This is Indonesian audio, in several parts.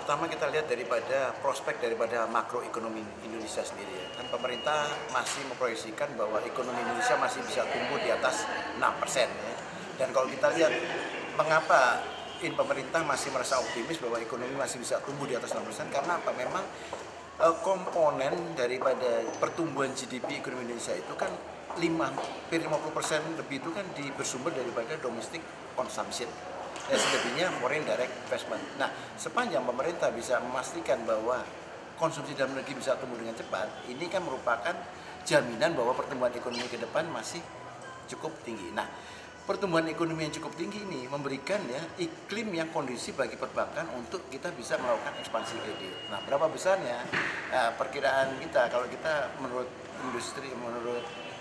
pertama kita lihat daripada prospek daripada makroekonomi Indonesia sendiri ya. Kan pemerintah masih memproyeksikan bahwa ekonomi Indonesia masih bisa tumbuh di atas 6% ya. Dan kalau kita lihat mengapa pemerintah masih merasa optimis bahwa ekonomi masih bisa tumbuh di atas 6%, karena apa? Memang komponen daripada pertumbuhan GDP ekonomi Indonesia itu kan 50% lebih itu kan bersumber daripada domestic consumption. Dan selebihnya foreign direct investment. Nah, sepanjang pemerintah bisa memastikan bahwa konsumsi dalam negeri bisa tumbuh dengan cepat, ini kan merupakan jaminan bahwa pertumbuhan ekonomi ke depan masih cukup tinggi. Nah, pertumbuhan ekonomi yang cukup tinggi ini memberikan ya iklim yang kondusif bagi perbankan untuk kita bisa melakukan ekspansi kredit. Nah, berapa besarnya? Nah, perkiraan kita kalau kita menurut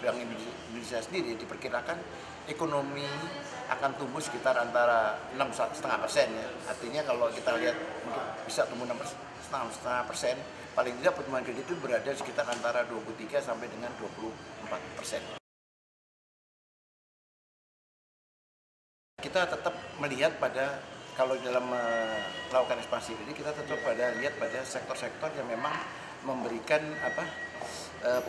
Bank Indonesia sendiri diperkirakan ekonomi akan tumbuh sekitar antara 6,5% ya. Artinya kalau kita lihat untuk bisa tumbuh 6,5%, paling tidak pertumbuhan kredit itu berada sekitar antara 23 sampai dengan 24%. Kita tetap melihat pada kalau dalam melakukan ekspansi ini kita tetap lihat pada sektor-sektor yang memang memberikan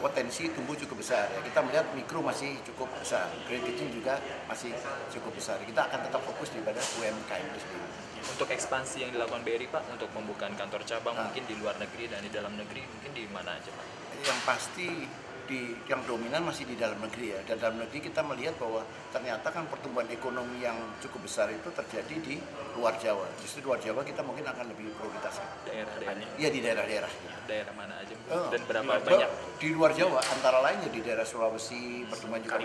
potensi tumbuh cukup besar ya. Kita melihat mikro masih cukup besar, kredit kecil juga masih cukup besar. Kita akan tetap fokus pada UMKM itu sendiri. Untuk ekspansi yang dilakukan BRI Pak, untuk membuka kantor cabang mungkin di luar negeri dan di dalam negeri, mungkin di mana aja Pak? Yang pasti yang dominan masih di dalam negeri ya. Dan dalam negeri kita melihat bahwa ternyata kan pertumbuhan ekonomi yang cukup besar itu terjadi di luar Jawa. Justru di luar Jawa kita mungkin akan lebih prioritaskan. Daerah-daerahnya? Iya, di daerah-daerah. Daerah mana aja? Dan berapa banyak? Di luar Jawa, antara lainnya di daerah Sulawesi, pertumbuhan juga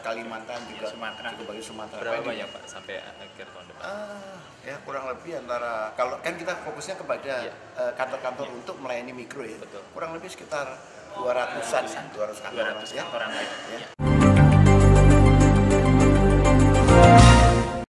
Kalimantan juga, Sumatera. cukup bagus Sumatera. Berapa banyak Pak sampai akhir tahun depan? Ya kurang lebih antara, kalau kan kita fokusnya kepada kantor-kantor untuk melayani mikro ya. Betul. Kurang lebih sekitar 200-an, 200 kantoran. 200 kantoran ya.